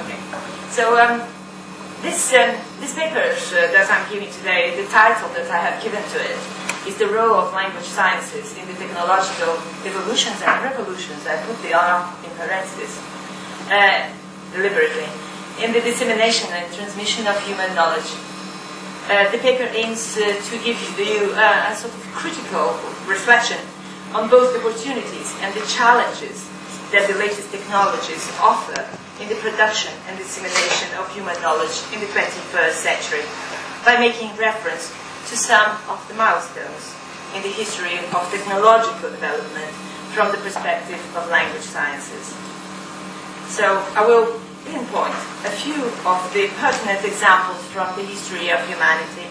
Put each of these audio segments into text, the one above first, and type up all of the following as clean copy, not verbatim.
Okay. So this paper that I'm giving today, the title that I have given to it is the role of language sciences in the technological evolutions and revolutions. I put the R in parentheses deliberately, in the dissemination and transmission of human knowledge. The paper aims to give you a sort of critical reflection on both the opportunities and the challenges that the latest technologies offer in the production and dissemination of human knowledge in the 21st century, by making reference to some of the milestones in the history of technological development from the perspective of language sciences. So I will pinpoint a few of the pertinent examples from the history of humanity,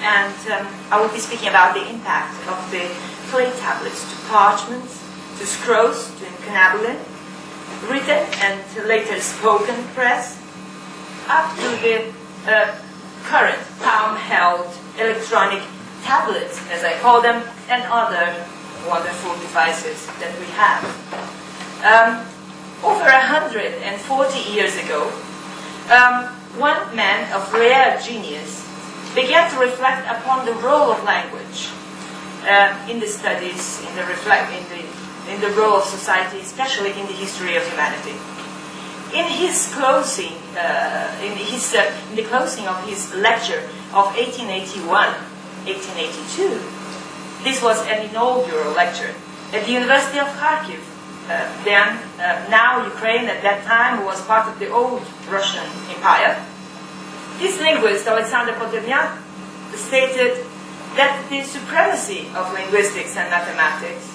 and I will be speaking about the impact of the clay tablets to parchments, to scrolls, to incunabulum, written and later spoken press, up to the current palm-held electronic tablets, as I call them, and other wonderful devices that we have. Over 140 years ago, one man of rare genius began to reflect upon the role of language in the studies, in the role of society, especially in the history of humanity. In his closing, in the closing of his lecture of 1881-1882, this was an inaugural lecture at the University of Kharkiv. Now Ukraine at that time was part of the old Russian Empire. This linguist, Alexander Potemkin, stated that the supremacy of linguistics and mathematics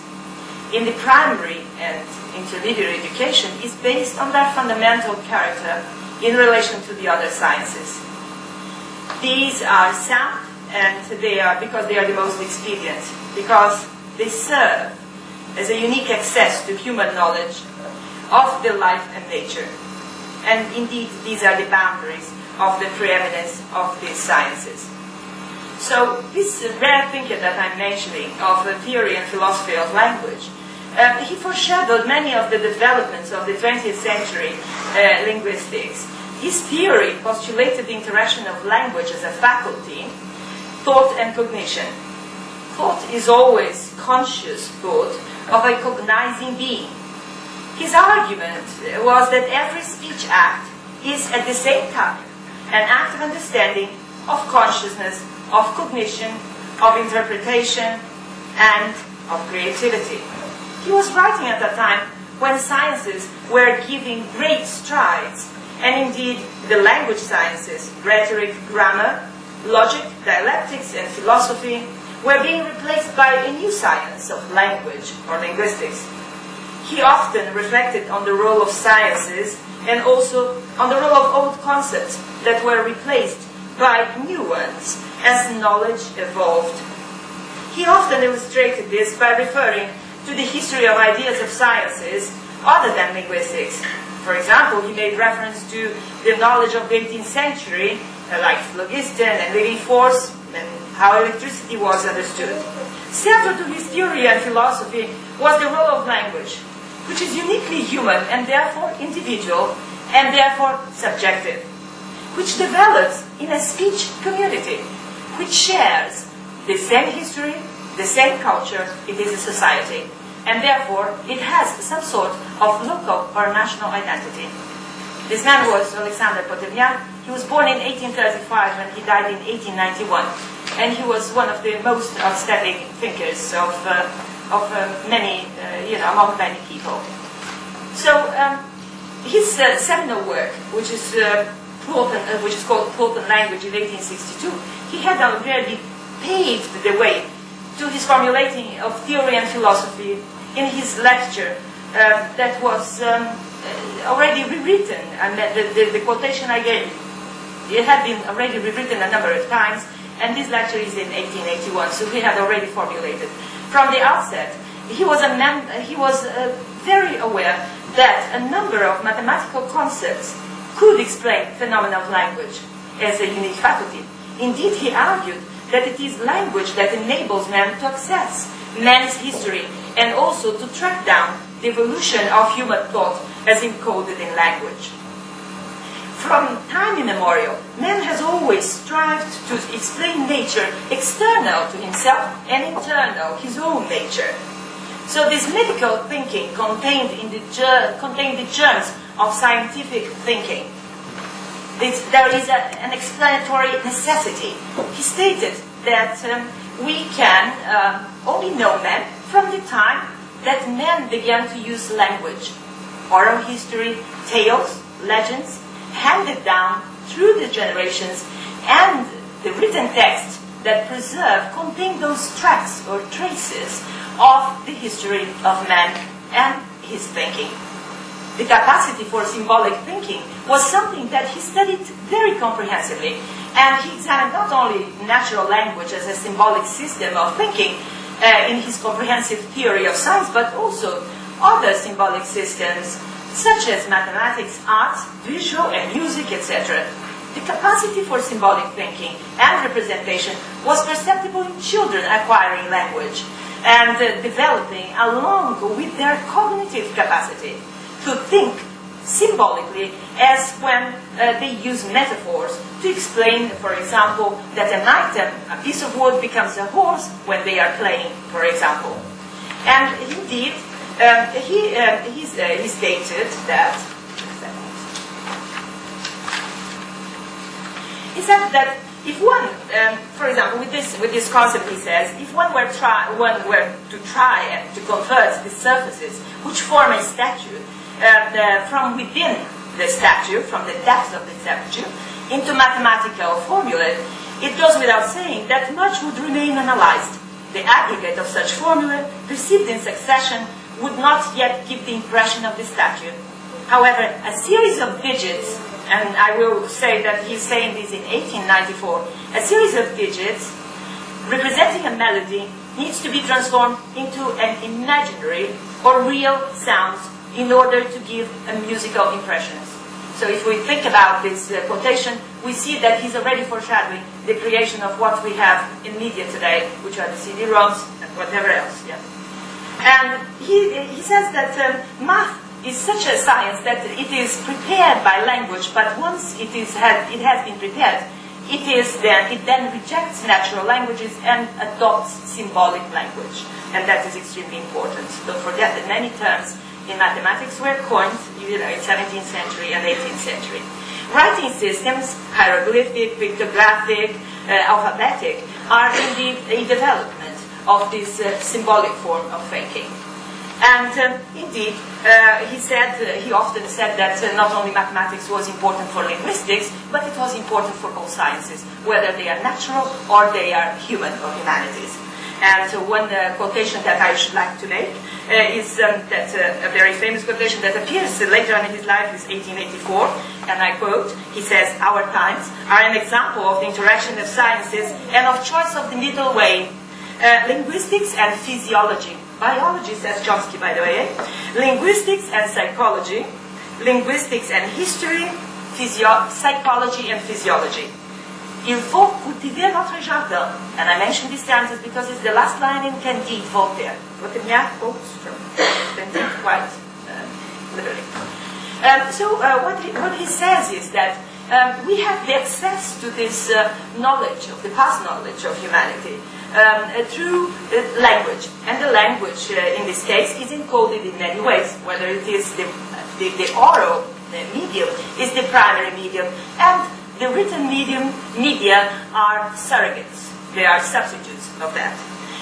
in the primary and intermediate education is based on their fundamental character in relation to the other sciences. These are sound, and because they are the most expedient, because they serve as a unique access to human knowledge of the life and nature. And indeed, these are the boundaries of the preeminence of these sciences. So this rare thinker that I'm mentioning, of the theory and philosophy of language, he foreshadowed many of the developments of the 20th century linguistics. His theory postulated the interaction of language as a faculty, thought and cognition. Thought is always conscious thought of a cognizing being. His argument was that every speech act is at the same time an act of understanding, of consciousness, of cognition, of interpretation, and of creativity. He was writing at a time when sciences were giving great strides, and indeed the language sciences, rhetoric, grammar, logic, dialectics, and philosophy were being replaced by a new science of language or linguistics. He often reflected on the role of sciences and also on the role of old concepts that were replaced by new ones as knowledge evolved. He often illustrated this by referring to the history of ideas of sciences other than linguistics. For example, he made reference to the knowledge of the 18th century, like phlogiston and living force, and how electricity was understood. Central to his theory and philosophy was the role of language, which is uniquely human and therefore individual and therefore subjective, which develops in a speech community, which shares the same history, the same culture. It is a society, and therefore it has some sort of local or national identity. This man was Alexander Potemkin. He was born in 1835 and he died in 1891, and he was one of the most outstanding thinkers of many, among many people. So his seminal work, which is called Proton Language in 1862, he had already paved the way to his formulating of theory and philosophy in his lecture that was already rewritten. And the quotation I gave, it had been already rewritten a number of times, and this lecture is in 1881, so he had already formulated. From the outset, he was very aware that a number of mathematical concepts could explain phenomena of language as a unique faculty. Indeed, he argued that it is language that enables man to access man's history and also to track down the evolution of human thought as encoded in language. From time immemorial, man has always strived to explain nature external to himself and internal, his own nature. So this mythical thinking contained the germs of scientific thinking. There is an explanatory necessity. He stated that we can only know man from the time that man began to use language. Oral history, tales, legends, handed down through the generations, and the written text that preserve contain those tracks or traces of the history of man and his thinking. The capacity for symbolic thinking was something that he studied very comprehensively, and he examined not only natural language as a symbolic system of thinking in his comprehensive theory of science, but also other symbolic systems such as mathematics, arts, visual and music, etc. The capacity for symbolic thinking and representation was perceptible in children acquiring language and developing along with their cognitive capacity to think symbolically, as when they use metaphors to explain, for example, that an item, a piece of wood, becomes a horse when they are playing, for example. And indeed, he stated that, he said that if one, for example, with this concept, he says, if one were to try to convert the surfaces which form a statue from within the statue, from the depth of the statue, into mathematical formulae, it goes without saying that much would remain unanalyzed. The aggregate of such formulae, perceived in succession, would not yet give the impression of the statue. However, a series of digits, and I will say that he's saying this in 1894, a series of digits representing a melody needs to be transformed into an imaginary or real sounds in order to give a musical impression. So if we think about this quotation, we see that he's already foreshadowing the creation of what we have in media today, which are the CD-ROMs and whatever else. Yeah. And he says that math is such a science that it is prepared by language, but once it has been prepared, it then rejects natural languages and adopts symbolic language. And that is extremely important. Don't forget that many terms in mathematics were coined in 17th century and 18th century. Writing systems, hieroglyphic, pictographic, alphabetic, are indeed a development of this symbolic form of thinking. And indeed, he often said that not only mathematics was important for linguistics, but it was important for all sciences, whether they are natural or they are human or humanities. And one quotation that I should like to make is a very famous quotation that appears later on in his life, is 1884, and I quote, he says, "Our times are an example of the interaction of sciences and of choice of the middle way. Linguistics and physiology." Biology, says Chomsky, by the way. Linguistics and psychology. Linguistics and history. Psychology and physiology. Il faut cultiver notre jardin. And I mention these terms because it's the last line in Candide, Voltaire. Voltaire quotes from Candide quite literally. So what he says is that we have the access to this knowledge, of the past knowledge of humanity, through language. And the language, in this case, is encoded in many ways, whether it is the oral medium is the primary medium, and the written media are surrogates. They are substitutes of that.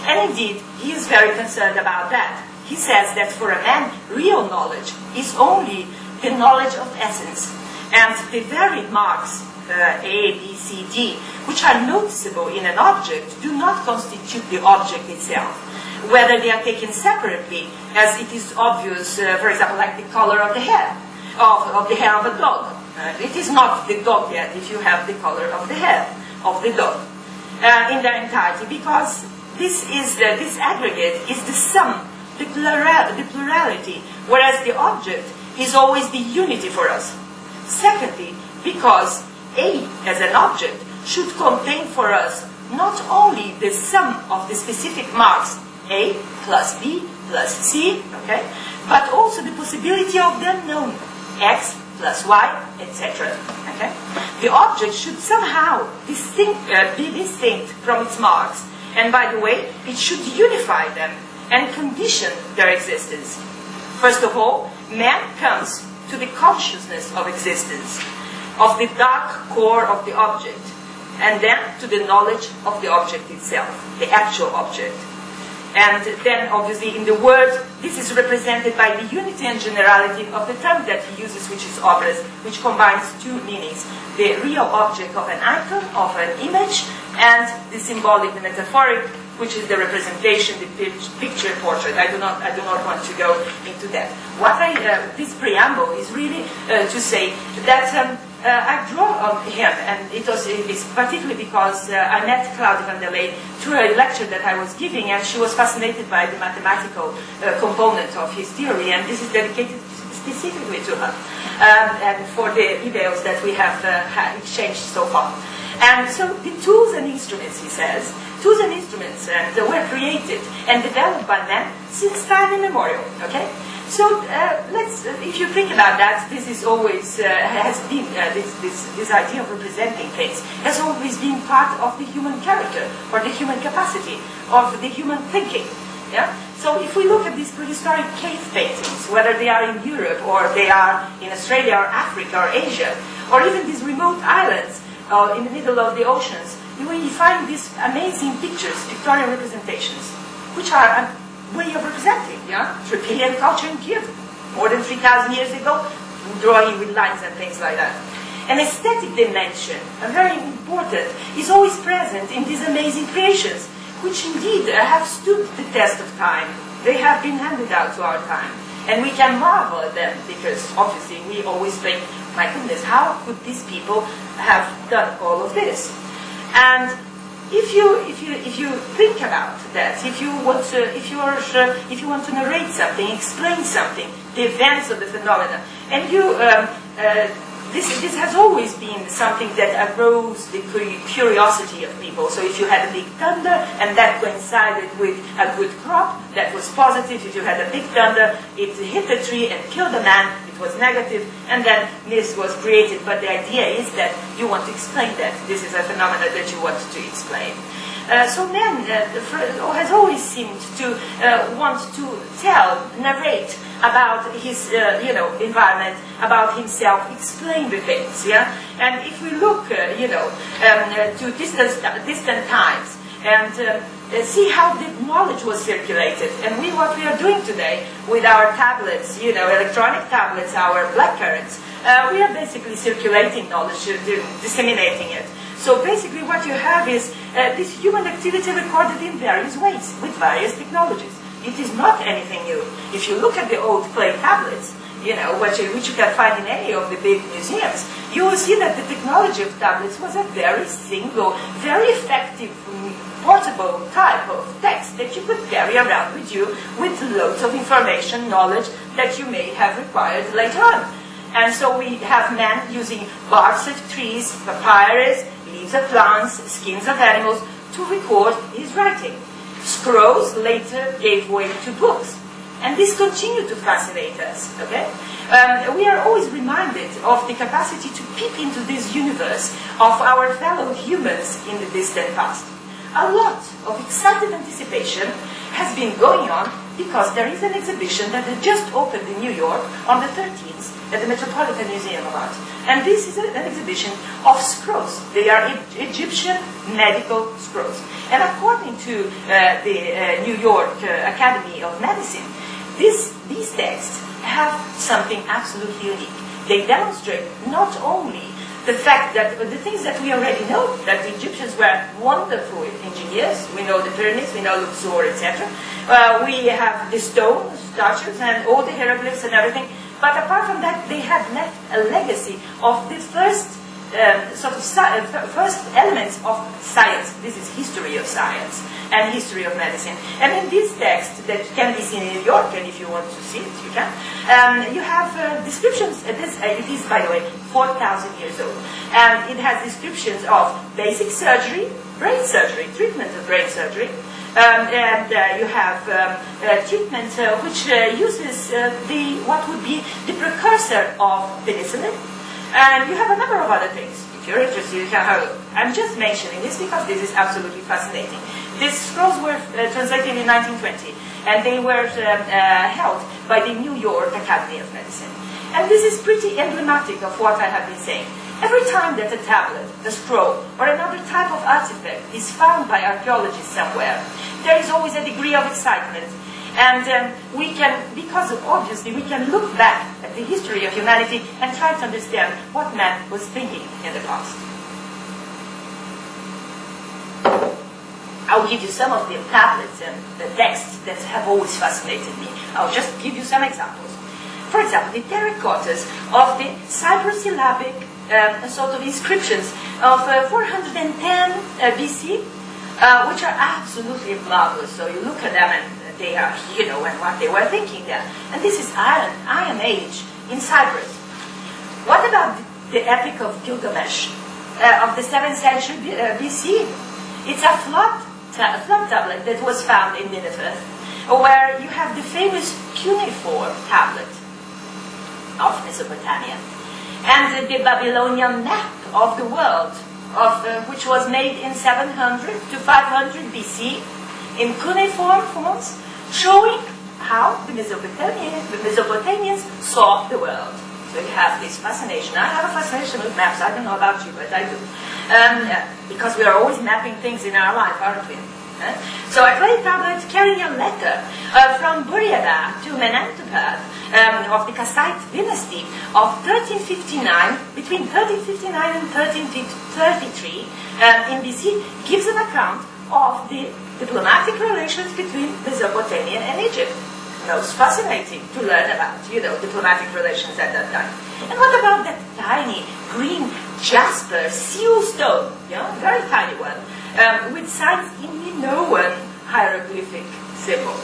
And indeed, he is very concerned about that. He says that for a man, real knowledge is only the knowledge of essence. And the very marks, A, B, C, D, which are noticeable in an object, do not constitute the object itself. Whether they are taken separately, as it is obvious, for example, like the color of the hair, of the hair of a dog. It is not the dog yet if you have the color of the hair of the dog in their entirety, because this aggregate is the sum, the plurality, whereas the object is always the unity for us. Secondly, because A as an object should contain for us not only the sum of the specific marks A plus B plus C, okay? But also the possibility of the unknown, X plus Y, etc. Okay? The object should somehow be distinct from its marks, and by the way, it should unify them and condition their existence. First of all, man comes to the consciousness of existence, of the dark core of the object, and then to the knowledge of the object itself, the actual object. And then, obviously, in the word, this is represented by the unity and generality of the term that he uses, which is obras, which combines two meanings: the real object of an icon, of an image, and the symbolic, the metaphoric, which is the representation, the picture portrait. I do not want to go into that. This preamble is really to say that I draw on him, and it's particularly because I met Claudia Wanderley through a lecture that I was giving, and she was fascinated by the mathematical component of his theory, and this is dedicated specifically to her, and for the emails that we have exchanged so far. And so the tools and instruments, he says, tools and instruments were created and developed by men since time immemorial, okay? So if you think about that, this is always has been this idea of representing things has always been part of the human character or the human capacity of the human thinking. Yeah. So if we look at these prehistoric cave paintings, whether they are in Europe or they are in Australia or Africa or Asia, or even these remote islands in the middle of the oceans, you will find these amazing pictures, Victorian representations, which are a way of representing, yeah? Reptilian culture in Kiev, more than 3,000 years ago, drawing with lines and things like that. An aesthetic dimension, a very important, is always present in these amazing creations, which indeed have stood the test of time. They have been handed out to our time. And we can marvel at them, because obviously we always think, my goodness, how could these people have done all of this? And if you think about that, if you want to narrate something, explain something, the events of the phenomena, and this has always been something that arose the curiosity of people. So if you had a big thunder and that coincided with a good crop, that was positive. If you had a big thunder, it hit the tree and killed a man, it was negative, and then this was created. But the idea is that you want to explain that. This is a phenomenon that you want to explain. So man has always seemed to want to narrate about his, environment, about himself, explain the things, yeah. And if we look, to distant times and see how the knowledge was circulated, and what we are doing today with our tablets, electronic tablets, our blackberries, we are basically circulating knowledge, disseminating it. So basically what you have is this human activity recorded in various ways, with various technologies. It is not anything new. If you look at the old clay tablets, which you can find in any of the big museums, you will see that the technology of tablets was a very single, very effective, portable type of text that you could carry around with you with loads of information, knowledge that you may have required later on. And so we have men using barks of trees, papyrus, leaves of plants, skins of animals to record his writing. Scrolls later gave way to books. And this continued to fascinate us, okay? We are always reminded of the capacity to peep into this universe of our fellow humans in the distant past. A lot of excited anticipation has been going on because there is an exhibition that had just opened in New York on the 13th at the Metropolitan Museum of Art. And this is an exhibition of scrolls. They are Egyptian medical scrolls. And according to the New York Academy of Medicine, these texts have something absolutely unique. They demonstrate not only the fact that the things that we already know, that the Egyptians were wonderful engineers, we know the pyramids, we know Luxor, etc. We have the stone statues and all the hieroglyphs and everything. But apart from that, they have left a legacy of the first first elements of science. This is history of science and history of medicine. And in this text that can be seen in New York, and if you want to see it, you can, you have descriptions. It is, by the way, 4,000 years old. And it has descriptions of basic surgery, brain surgery, treatment of brain surgery, And you have treatment which uses what would be the precursor of penicillin. And you have a number of other things. If you're interested, you can have a look. I'm just mentioning this because this is absolutely fascinating. These scrolls were translated in 1920, and they were held by the New York Academy of Medicine. And this is pretty emblematic of what I have been saying. Every time that a tablet, a scroll, or another type of artifact is found by archaeologists somewhere, there is always a degree of excitement. And we can, because obviously we can look back at the history of humanity and try to understand what man was thinking in the past. I'll give you some of the tablets and the texts that have always fascinated me. I'll just give you some examples. For example, the terracottas of the cybersyllabic sort of inscriptions of 410 BC, which are absolutely marvelous. So you look at them and they are, and what they were thinking there. And this is Iron Age in Cyprus. What about the Epic of Gilgamesh of the 7th century BC? It's a flood tablet that was found in Nineveh, where you have the famous cuneiform tablet of Mesopotamia, and the Babylonian map of the world, which was made in 700 to 500 BC in cuneiform fonts, showing how the Mesopotamians saw the world. So you have this fascination. I have a fascination with maps. I don't know about you, but I do. Because we are always mapping things in our life, aren't we? So a clay tablet carrying a letter from Buryada to Menantopad of the Kassite dynasty of 1359, between 1359 and 1333 in BC, gives an account of the diplomatic relations between Mesopotamia and Egypt. Most fascinating to learn about, diplomatic relations at that time. And what about that tiny green jasper seal stone, very tiny one, with signs in Minoan hieroglyphic symbols?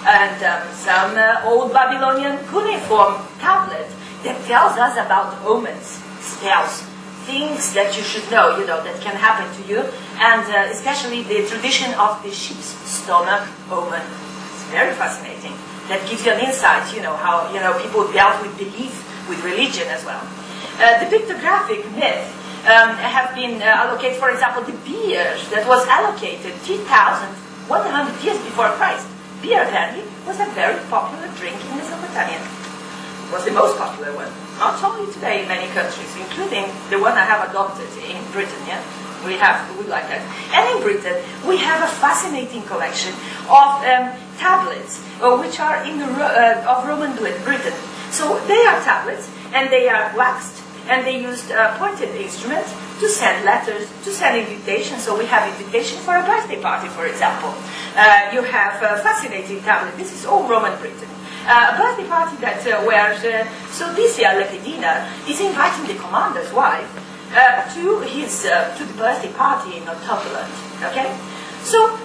And some old Babylonian cuneiform tablet that tells us about omens, spells, things that you should know, that can happen to you, and especially the tradition of the ship's stomach omen. It's very fascinating. That gives you an insight, how people dealt with belief, with religion as well. The pictographic myth have been allocated, for example, the beer that was allocated 3,100 years before Christ. Beer apparently was a very popular drink in Mesopotamia. It was the most popular one. Not only today in many countries, including the one I have adopted in Britain, we like that. And in Britain, we have a fascinating collection of tablets, which are of Roman Britain. So they are tablets, and they are waxed, and they used pointed instruments to send letters, to send invitations. So we have invitation for a birthday party, for example. You have a fascinating tablet. This is all Roman Britain. A birthday party that where Sulpicia Lepidina is inviting the commander's wife to the birthday party in Northumberland. Okay, so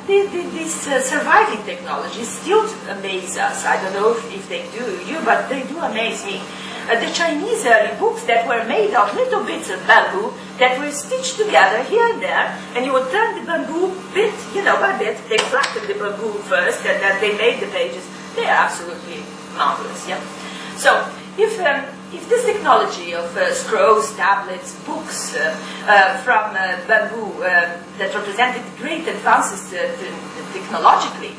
this surviving technology still amaze us. I don't know if they do you, but they do amaze me. The Chinese early books that were made of little bits of bamboo that were stitched together here and there, and you would turn the bamboo bit, by bit. They flattened the bamboo first, and then they made the pages. They are absolutely marvelous, So, if this technology of scrolls, tablets, books from bamboo that represented great advances technologically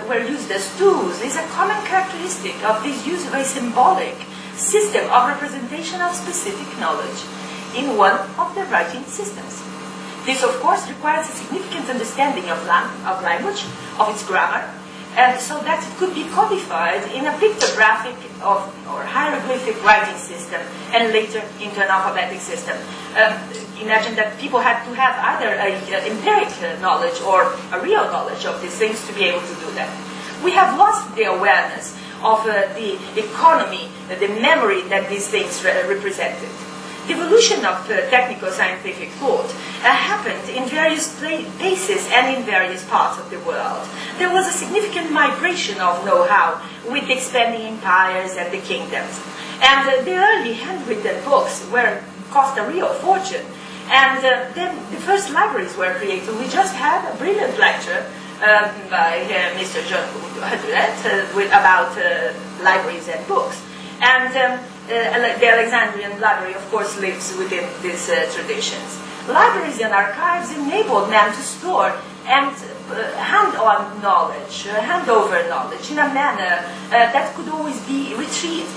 were used as tools, is a common characteristic of this use of a symbolic system of representation of specific knowledge in one of the writing systems. This, of course, requires a significant understanding of language, of its grammar, and so that it could be codified in a pictographic or hieroglyphic writing system, and later into an alphabetic system. Imagine that people had to have either an empiric knowledge or a real knowledge of these things to be able to do that. We have lost the awareness of the economy, the memory that these things represented. The evolution of technical scientific thought happened in various places and in various parts of the world. There was a significant migration of know-how with the expanding empires and the kingdoms. And the early handwritten books cost a real fortune. And then the first libraries were created. We just had a brilliant lecture by Mr. John about libraries and books. And the Alexandrian library, of course, lives within these traditions. Libraries and archives enabled them to store and hand over knowledge in a manner that could always be retrieved.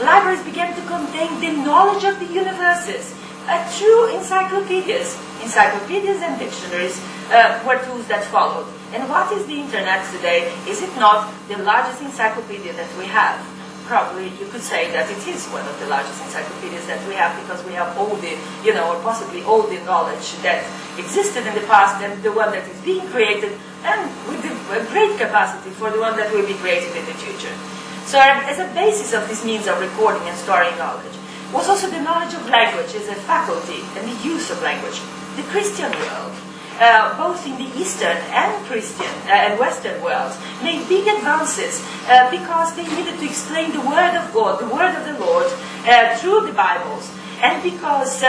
Libraries began to contain the knowledge of the universes. True encyclopedias and dictionaries were tools that followed. And what is the internet today? Is it not the largest encyclopedia that we have? Probably you could say that it is one of the largest encyclopedias that we have, because we have all the, or possibly all the knowledge that existed in the past and the one that is being created, and with a great capacity for the one that will be created in the future. So as a basis of this means of recording and storing knowledge was also the knowledge of language as a faculty and the use of language. The Christian world, both in the Eastern and Christian and Western worlds, made big advances because they needed to explain the Word of God, the Word of the Lord, through the Bibles. And because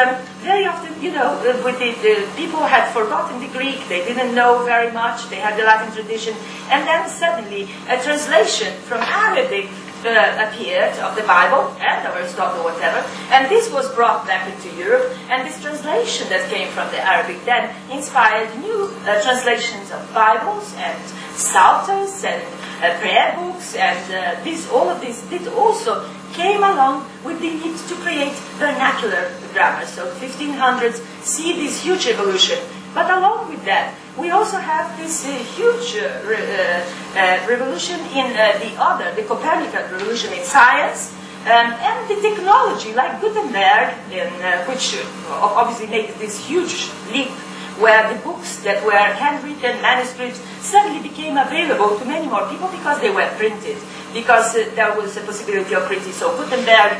very often, with the people had forgotten the Greek, they didn't know very much, they had the Latin tradition, and then suddenly a translation from Arabic appeared of the Bible and of Aristotle, whatever, and this was brought back into Europe, and this translation that came from the Arabic then inspired new translations of Bibles and psalters and prayer books, and all of this did also came along with the need to create vernacular grammar. So 1500s see this huge evolution. But along with that, we also have this huge revolution in the Copernican revolution in science, and the technology, like Gutenberg, which obviously made this huge leap, where the books that were handwritten manuscripts suddenly became available to many more people because they were printed, because there was a possibility of printing. So Gutenberg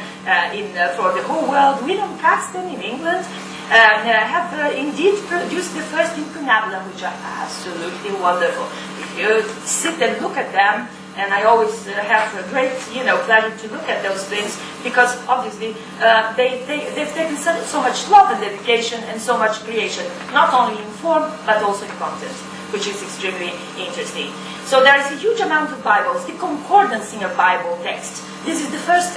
for the whole world, William Caxton in England, have indeed produced the first incunabula, which are absolutely wonderful. If you sit and look at them, and I always have a great, pleasure to look at those things, because obviously they've taken so much love and dedication and so much creation, not only in form but also in content, which is extremely interesting. So there is a huge amount of Bibles, the concordancing of Bible text. This is the first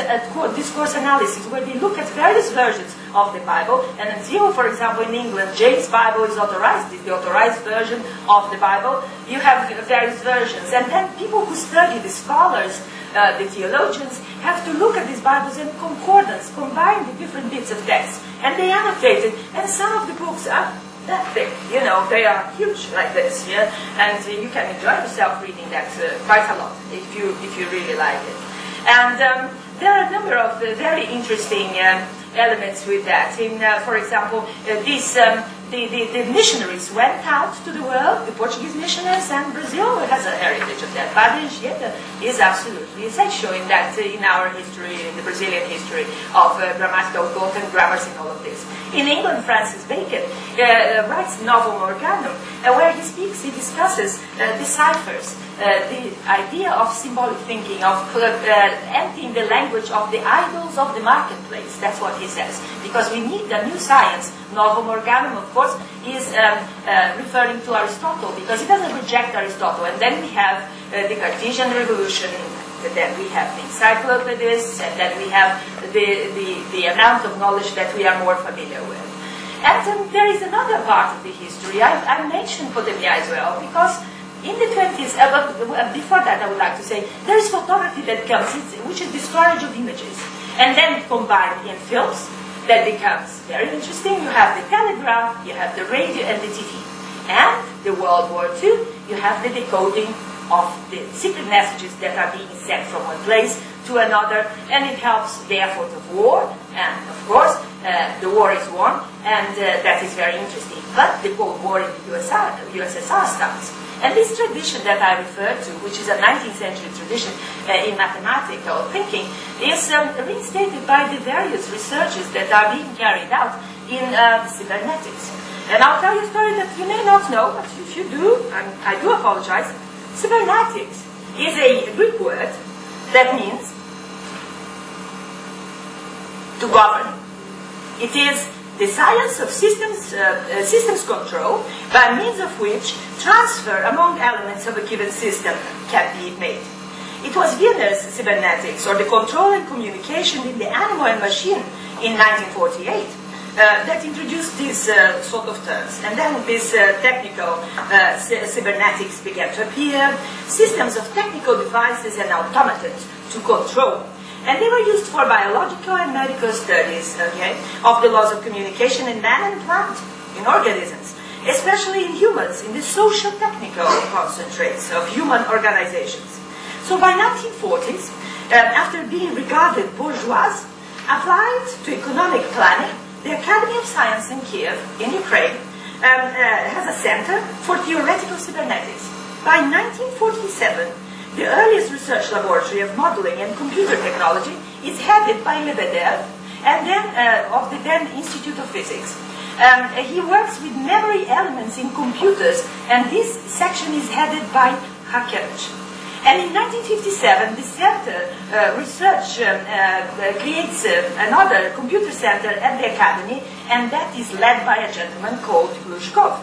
discourse analysis, where they look at various versions of the Bible. And in Zero, for example, in England, James' Bible is authorized, is the authorized version of the Bible. You have various versions. And then people who study, the scholars, the theologians, have to look at these Bibles and concordance, combine the different bits of text. And they annotate it. And some of the books are that thick, they are huge like this, yeah? And you can enjoy yourself reading that quite a lot if you really like it. And there are a number of very interesting elements with that. For example, the missionaries went out to the world, the Portuguese missionaries, and Brazil has a heritage of that. Padre Anchieta is absolutely essential in that, in our history, in the Brazilian history of grammatical thought and grammars and all of this. In England, Francis Bacon writes Novum Organum, where he discusses the ciphers, the idea of symbolic thinking, of emptying the language of the idols of the marketplace. That's what he says. Because we need a new science. Novum Organum, of course, is referring to Aristotle, because he doesn't reject Aristotle. And then we have the Cartesian revolution, then we have the encyclopedists, and then we have the amount of knowledge that we are more familiar with. And there is another part of the history. I mentioned Podemia as well, because in the 20s, but before that I would like to say, there is photography that comes, which is the storage of images, and then combined in films, that becomes very interesting. You have the telegraph, you have the radio and the TV. And the World War II, you have the decoding of the secret messages that are being sent from one place to another, and it helps the effort of war, and of course the war is won, and that is very interesting. But the Cold War in the USSR starts. And this tradition that I referred to, which is a 19th century tradition in mathematical thinking, is reinstated by the various researches that are being carried out in cybernetics. And I'll tell you a story that you may not know, but if you do, I do apologize. Cybernetics is a Greek word that means to govern. It is the science of systems control, by means of which transfer among elements of a given system can be made. It was Wiener's cybernetics, or the control and communication in the animal and machine in 1948, that introduced these sort of terms. And then this technical cybernetics began to appear, systems of technical devices and automatons to control. And they were used for biological and medical studies, okay, of the laws of communication in man and plant, in organisms, especially in humans, in the social technical concentrates of human organizations. So by 1940s, after being regarded bourgeois, applied to economic planning, the Academy of Science in Kiev, in Ukraine, has a center for theoretical cybernetics. By 1947, the earliest research laboratory of modeling and computer technology is headed by Lebedev, and then of the then Institute of Physics. He works with memory elements in computers, and this section is headed by Kerecuk. And in 1957, the center creates another computer center at the Academy, and that is led by a gentleman called Glushkov.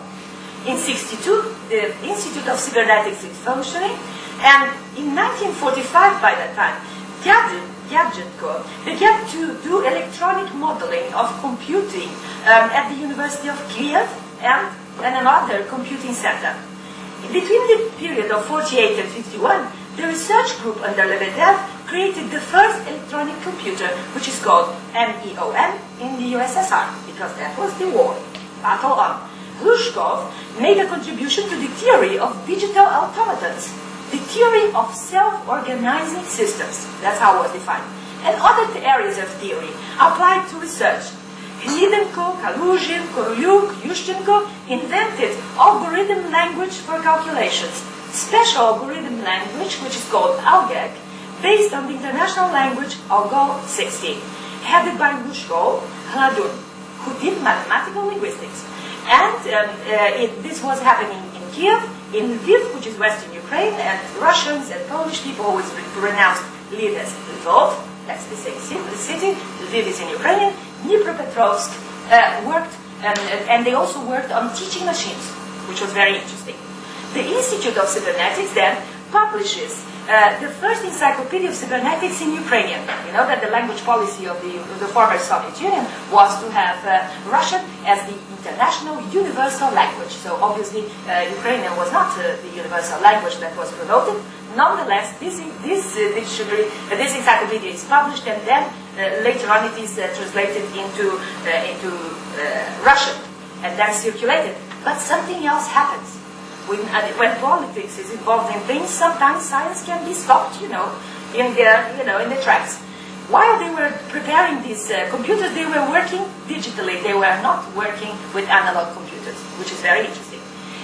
In 1962, the Institute of Cybernetics is functioning, and in 1945, by that time, Gadgetko began to do electronic modeling of computing at the University of Kiev and another computing center. Between the period of 48 and 51, the research group under Lebedev created the first electronic computer, which is called MEON in the USSR, because that was the war, battle on. Glushkov made a contribution to the theory of digital automatons, the theory of self-organizing systems. That's how it was defined. And other areas of theory applied to research. Hnidenko, Kaluzhin, Korolyuk, Yushchenko invented algorithm language for calculations, special algorithm language, which is called ALGEC, based on the international language ALGOL 60, headed by Glushkov, Hladun, who did mathematical linguistics. And this was happening in Kiev, in Lviv, which is western Ukraine, and Russians and Polish people always pronounced Lviv as Lvov. That's the same city. Lviv is in Ukrainian. Dnipropetrovsk worked, and they also worked on teaching machines, which was very interesting. The Institute of Cybernetics then publishes the first encyclopedia of cybernetics in Ukrainian. You know that the language policy of the former Soviet Union was to have Russian as the international universal language. So obviously Ukrainian was not the universal language that was promoted. Nonetheless, this encyclopedia is published, and then later on it is translated into Russian and then circulated. But something else happens. When politics is involved in things, sometimes science can be stopped, in the tracks. While they were preparing these computers, they were working digitally. They were not working with analog computers, which is very interesting.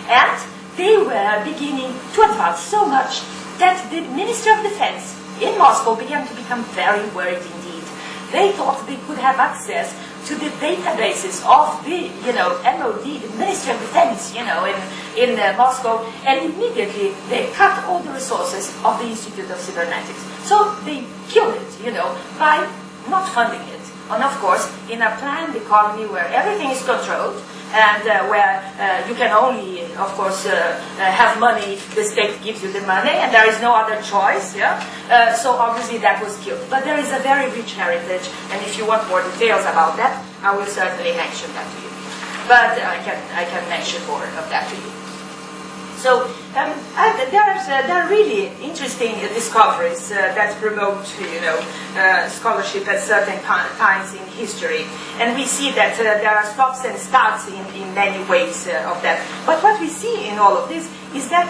And they were beginning to advance so much that the Minister of Defense in Moscow began to become very worried indeed. They thought they could have access to the databases of the, MOD, the Ministry of Defense, in Moscow, and immediately they cut all the resources of the Institute of Cybernetics. So they killed it, by not funding it. And of course, in a planned economy where everything is controlled, and where you can only, of course, have money, the state gives you the money, and there is no other choice, so obviously that was killed. But there is a very rich heritage, and if you want more details about that, I will certainly mention that to you. But I can mention more of that to you. So there are really interesting discoveries that promote, scholarship at certain times in history, and we see that there are stops and starts in many ways of that. But what we see in all of this is that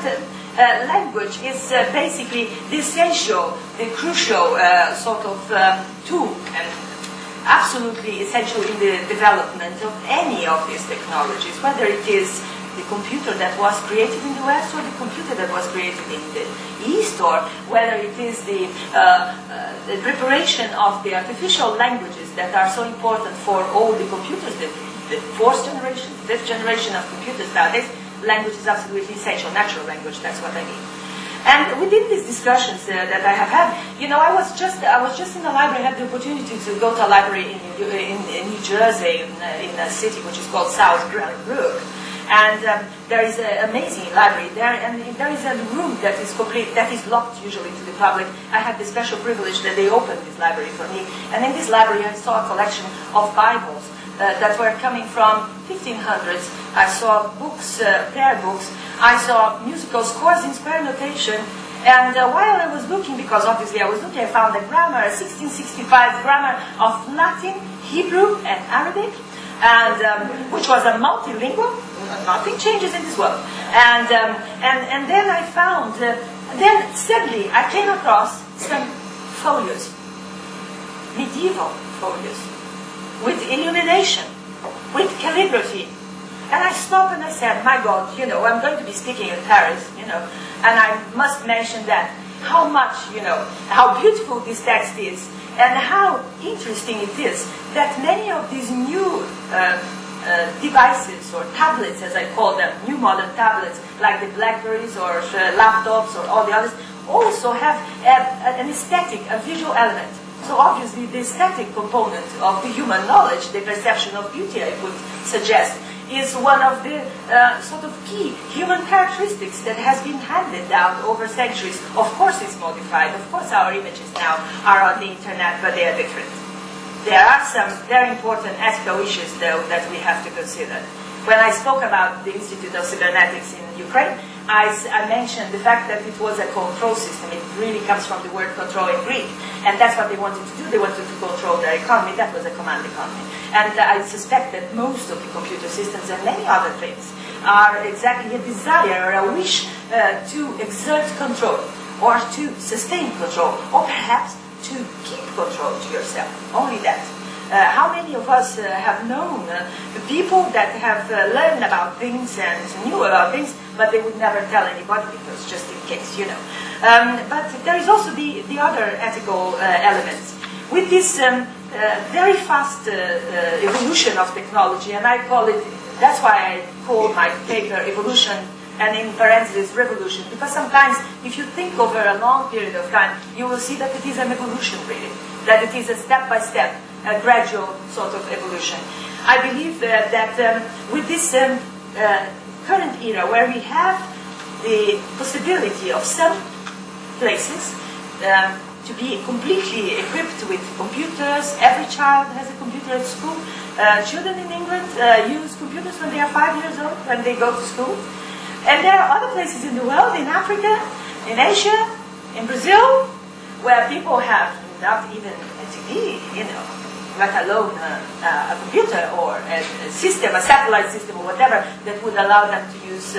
language is basically the essential, the crucial sort of tool, and absolutely essential in the development of any of these technologies, whether it is the computer that was created in the West or the computer that was created in the East, or whether it is the preparation of the artificial languages that are so important for all the computers, the fourth generation, fifth generation of computers nowadays. Language is absolutely essential, natural language, that's what I mean. And within these discussions that I have had, you know, I was just in the library. I had the opportunity to go to a library in New Jersey, in a city which is called South Brook. And there is an amazing library there, and there is a room that is locked usually to the public. I had the special privilege that they opened this library for me, and in this library I saw a collection of Bibles that were coming from 1500s. I saw books, prayer books. I saw musical scores in square notation. And while I was looking, because obviously I was looking, I found a grammar, a 1665 grammar of Latin, Hebrew, and Arabic, and which was a multilingual. Nothing changes in this world. And then I found, then suddenly I came across some folios, medieval folios, with illumination, with calligraphy. And I stopped and I said, my God, you know, I'm going to be speaking in Paris, you know, and I must mention that, how much, you know, how beautiful this text is, and how interesting it is that many of these new devices or tablets, as I call them, new modern tablets, like the Blackberries or laptops or all the others, also have an aesthetic, a visual element. So obviously the aesthetic component of the human knowledge, the perception of beauty, I would suggest, is one of the sort of key human characteristics that has been handed down over centuries. Of course it's modified. Of course our images now are on the internet, but they are different. There are some very important ethical issues, though, that we have to consider. When I spoke about the Institute of Cybernetics in Ukraine, I mentioned the fact that it was a control system. It really comes from the word control in Greek. And that's what they wanted to do. They wanted to control their economy. That was a command economy. And I suspect that most of the computer systems and many other things are exactly a desire or a wish to exert control or to sustain control, or perhaps to keep control to yourself. Only that. How many of us have known people that have learned about things and knew about things, but they would never tell anybody because just in case, you know. But there is also the other ethical elements. With this very fast evolution of technology, and I call it, that's why I call my paper evolution, and in parentheses revolution, because sometimes if you think over a long period of time, you will see that it is an evolution really, that it is a step-by-step, a gradual sort of evolution. I believe that with this current era, where we have the possibility of some places to be completely equipped with computers, every child has a computer at school. Children in England use computers when they are 5 years old, when they go to school. And there are other places in the world, in Africa, in Asia, in Brazil, where people have not even a TV, you know, let alone a computer or a system, a satellite system or whatever, that would allow them to use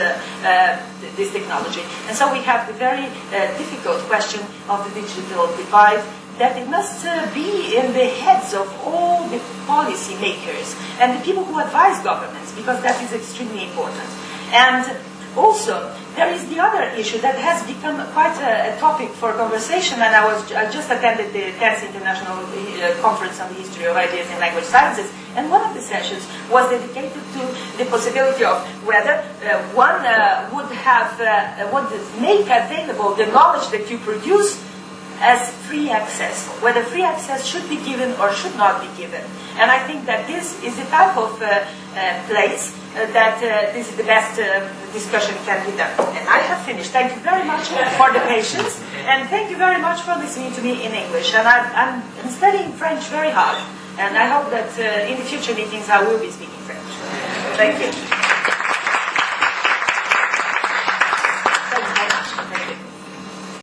this technology. And so we have the very difficult question of the digital divide, that it must be in the heads of all the policy makers and the people who advise governments, because that is extremely important. And also, there is the other issue that has become quite a topic for conversation, and I just attended the 10th International Conference on the History of Ideas in Language Sciences, and one of the sessions was dedicated to the possibility of whether one would make available the knowledge that you produce as free access, whether free access should be given or should not be given. And I think that this is the type of place that this is the best discussion can be done. And I have finished. Thank you very much for the patience, and thank you very much for listening to me in English. And I'm studying French very hard, and I hope that in the future meetings I will be speaking French. Thank you.